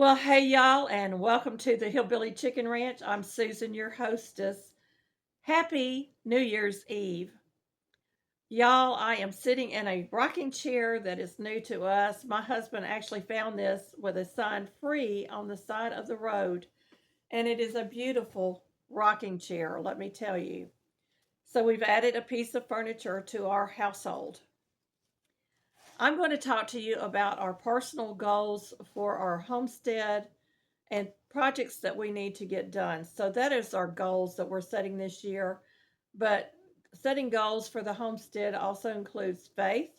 Well, hey, y'all, and welcome to the Hillbilly Chicken Ranch. I'm Susan, your hostess. Happy New Year's Eve. Y'all, I am sitting in a rocking chair that is new to us. My husband actually found this with a sign free on the side of the road, and it is a beautiful rocking chair, let me tell you. So, we've added a piece of furniture to our household. I'm going to talk to you about our personal goals for our homestead and projects that we need to get done. So that is our goals that we're setting this year. But setting goals for the homestead also includes faith.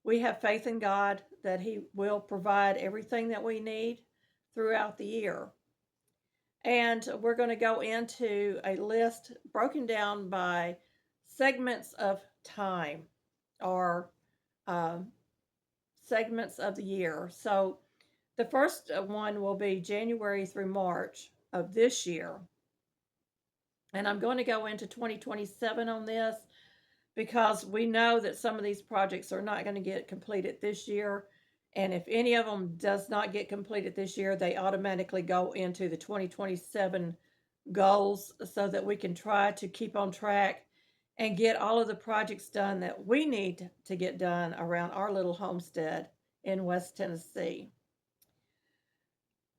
We have faith in God that He will provide everything that we need throughout the year. And we're going to go into a list broken down by segments of time or uh, segments of the year. So the first one will be January through March of this year. And I'm going to go into 2027 on this because we know that some of these projects are not going to get completed this year. And if any of them does not get completed this year, they automatically go into the 2027 goals so that we can try to keep on track and get all of the projects done that we need to get done around our little homestead in West Tennessee.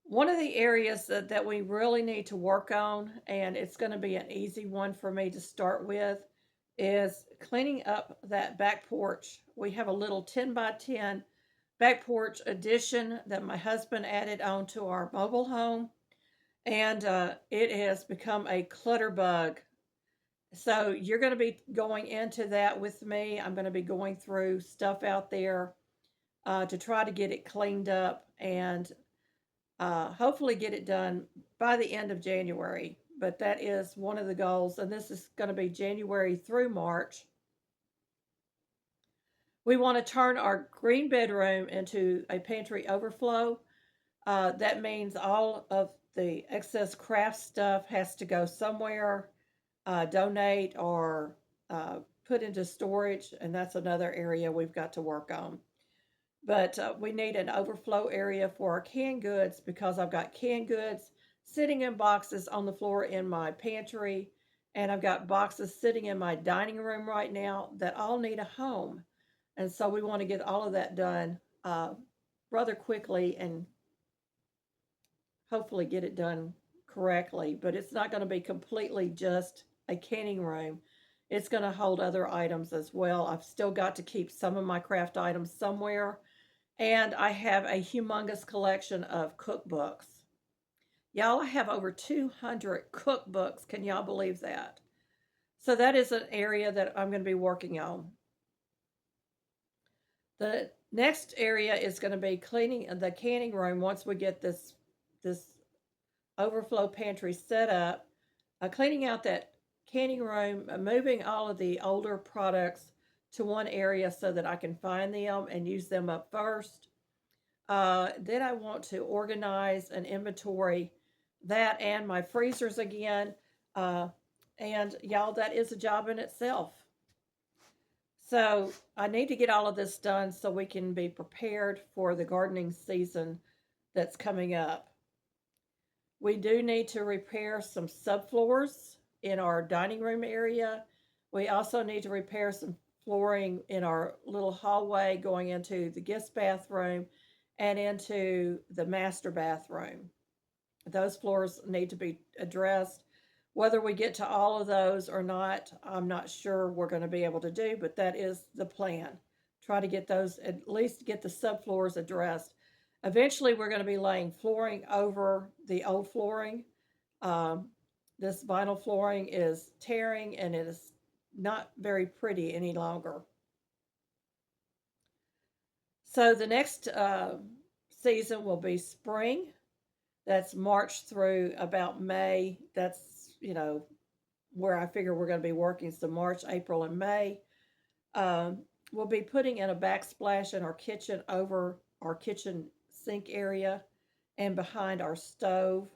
One of the areas that we really need to work on, and it's going to be an easy one for me to start with, is cleaning up that back porch. We have a little 10 by 10 back porch addition that my husband added on to our mobile home, and it has become a clutter bug. So you're going to be going into that with me. I'm going to be going through stuff out there to try to get it cleaned up and hopefully get it done by the end of January. But that is one of the goals, and this is going to be January through March. We want to turn our green bedroom into a pantry overflow. That means all of the excess craft stuff has to go somewhere, donate, or put into storage, and that's another area we've got to work on. But we need an overflow area for our canned goods because I've got canned goods sitting in boxes on the floor in my pantry, and I've got boxes sitting in my dining room right now that all need a home. And so we want to get all of that done rather quickly and hopefully get it done correctly. But it's not going to be completely just a canning room. It's going to hold other items as well. I've still got to keep some of my craft items somewhere, and I have a humongous collection of cookbooks. Y'all, I have over 200 cookbooks. Can y'all believe that? So that is an area that I'm going to be working on. The next area is going to be cleaning the canning room once we get this overflow pantry set up. Cleaning out that canning room, moving all of the older products to one area so that I can find them and use them up first. Then I want to organize and inventory that and my freezers again. And y'all, that is a job in itself. So I need to get all of this done so we can be prepared for the gardening season that's coming up. We do need to repair some subfloors in our dining room area. We also need to repair some flooring in our little hallway going into the guest bathroom and into the master bathroom. Those floors need to be addressed. Whether we get to all of those or not, I'm not sure we're going to be able to do, but that is the plan. Try to get those, at least get the subfloors addressed. Eventually, we're going to be laying flooring over the old flooring. Um, this vinyl flooring is tearing and it is not very pretty any longer. So the next season will be spring. That's March through about May. That's, where I figure we're going to be working. So March, April, and May. We'll be putting in a backsplash in our kitchen over our kitchen sink area and behind our stove.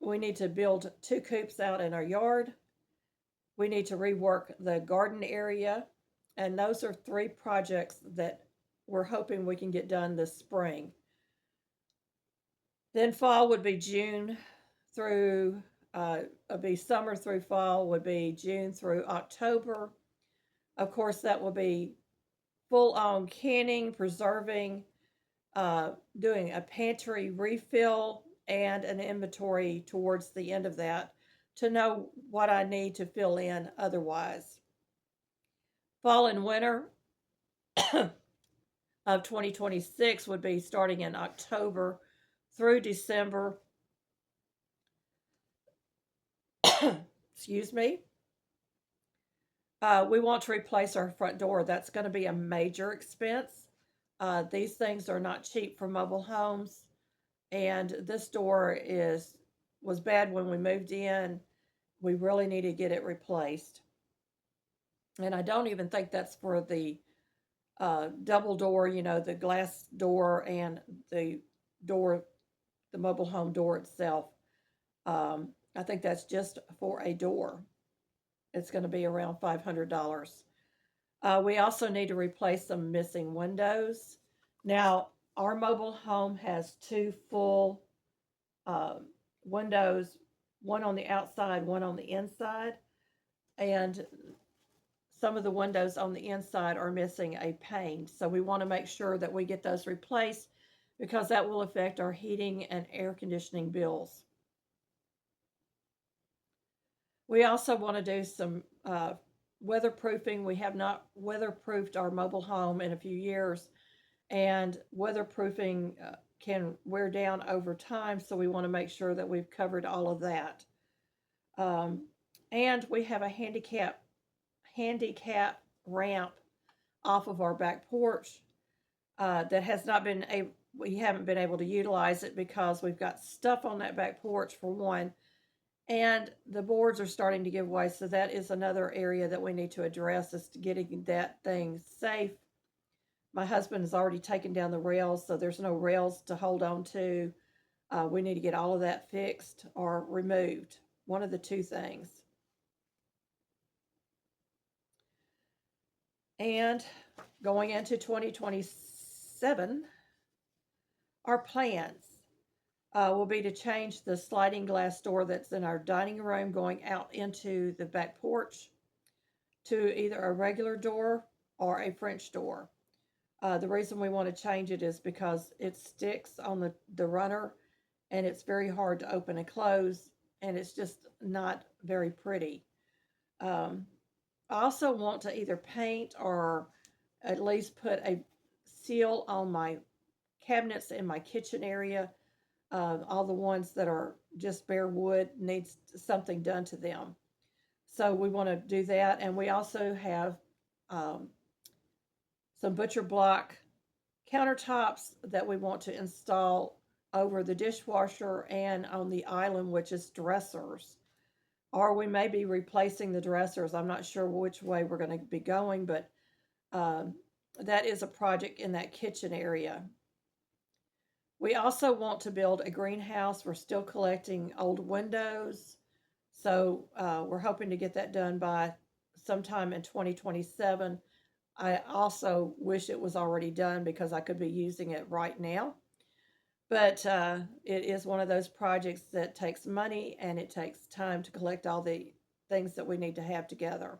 We need to build 2 coops out in our yard. We need to rework the garden area. And those are 3 projects that we're hoping we can get done this spring. Then fall would be June through, it'd be summer through fall would be June through October. Of course, that will be full on canning, preserving, doing a pantry refill and an inventory towards the end of that to know what I need to fill in otherwise. Fall and winter of 2026 would be starting in October through December. Excuse me. We want to replace our front door. That's going to be a major expense. These things are not cheap for mobile homes, and this door was bad when we moved in. We really need to get it replaced. And I don't even think that's for the double door, the glass door and the door, the mobile home door itself. I think that's just for a door. It's going to be around $500. We also need to replace some missing windows. Now, our mobile home has two full uh, windows, one on the outside, one on the inside. And some of the windows on the inside are missing a pane. So we want to make sure that we get those replaced because that will affect our heating and air conditioning bills. We also want to do some weatherproofing. We have not weatherproofed our mobile home in a few years, and weatherproofing can wear down over time, so we want to make sure that we've covered all of that. Um, and we have a handicap ramp off of our back porch that has not been a we haven't been able to utilize it because we've got stuff on that back porch for one, and the boards are starting to give way. So that is another area that we need to address, is getting that thing safe. My husband has already taken down the rails, so there's no rails to hold on to. We need to get all of that fixed or removed. One of the two things. And going into 2027, our plans will be to change the sliding glass door that's in our dining room going out into the back porch to either a regular door or a French door. The reason we want to change it is because it sticks on the runner and it's very hard to open and close, and it's just not very pretty. Um, I also want to either paint or at least put a seal on my cabinets in my kitchen area. All the ones that are just bare wood needs something done to them. So we want to do that, and we also have um, some butcher block countertops that we want to install over the dishwasher and on the island, which is dressers. Or we may be replacing the dressers. I'm not sure which way we're going to be going, but um, that is a project in that kitchen area. We also want to build a greenhouse. We're still collecting old windows. So we're hoping to get that done by sometime in 2027. I also wish it was already done because I could be using it right now. But it is one of those projects that takes money and it takes time to collect all the things that we need to have together.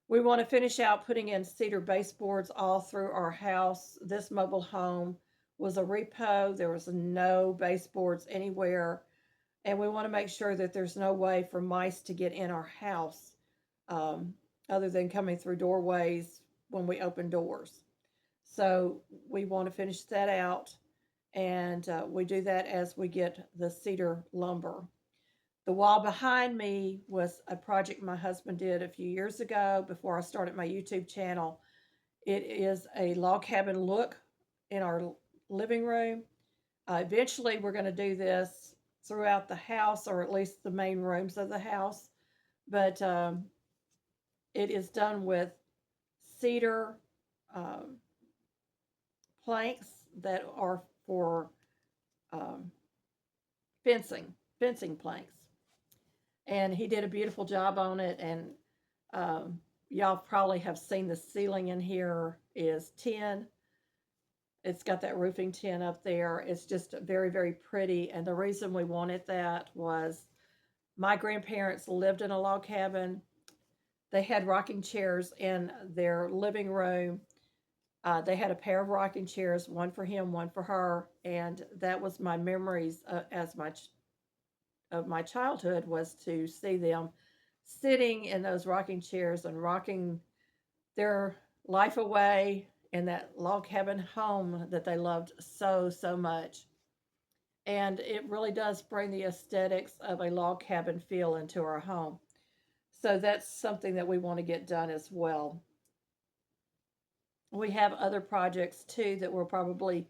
We want to finish out putting in cedar baseboards all through our house. This mobile home was a repo. There was no baseboards anywhere. And we want to make sure that there's no way for mice to get in our house um, other than coming through doorways when we open doors. So we want to finish that out, and we do that as we get the cedar lumber. The wall behind me was a project my husband did a few years ago before I started my YouTube channel. It is a log cabin look in our living room. Eventually, we're going to do this throughout the house, or at least the main rooms of the house. But it is done with cedar um, planks that are for um, fencing planks. And he did a beautiful job on it. And y'all probably have seen the ceiling in here is tin. It's got that roofing tin up there. It's just very, very pretty. And the reason we wanted that was my grandparents lived in a log cabin. They had rocking chairs in their living room. They had a pair of rocking chairs, one for him, one for her, and that was my memories of my childhood, was to see them sitting in those rocking chairs and rocking their life away in that log cabin home that they loved so much. And it really does bring the aesthetics of a log cabin feel into our home. So that's something that we want to get done as well. We have other projects too that we'll probably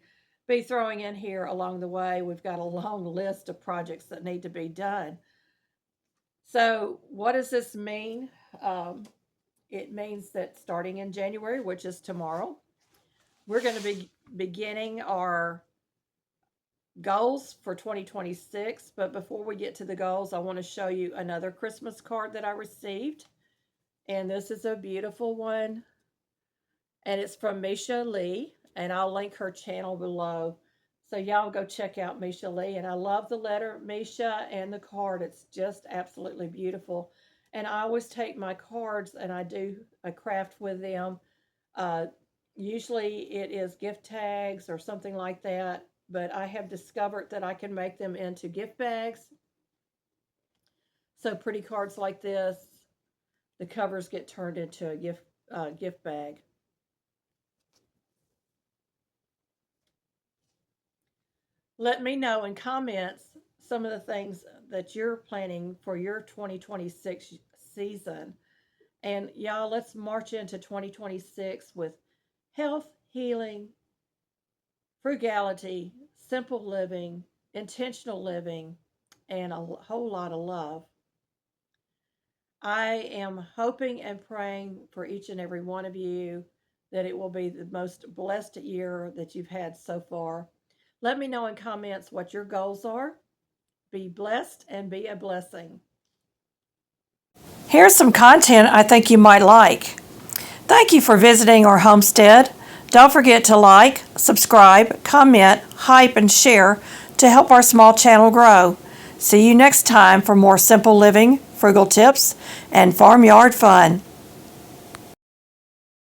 be throwing in here along the way. We've got a long list of projects that need to be done. So, what does this mean? It means that starting in January, which is tomorrow, we're going to be beginning our goals for 2026. But before we get to the goals, I want to show you another Christmas card that I received. And this is a beautiful one. And it's from Misha Lee. And I'll link her channel below. So y'all go check out Misha Lee. And I love the letter Misha and the card. It's just absolutely beautiful. And I always take my cards and I do a craft with them. Usually it is gift tags or something like that. But I have discovered that I can make them into gift bags. So pretty cards like this, the covers get turned into a gift bag. Let me know in comments some of the things that you're planning for your 2026 season. And y'all, let's march into 2026 with health, healing, frugality, simple living, intentional living, and a whole lot of love. I am hoping and praying for each and every one of you that it will be the most blessed year that you've had so far. Let me know in comments what your goals are. Be blessed and be a blessing. Here's some content I think you might like. Thank you for visiting our homestead. Don't forget to like, subscribe, comment, hype, and share to help our small channel grow. See you next time for more simple living, frugal tips, and farmyard fun.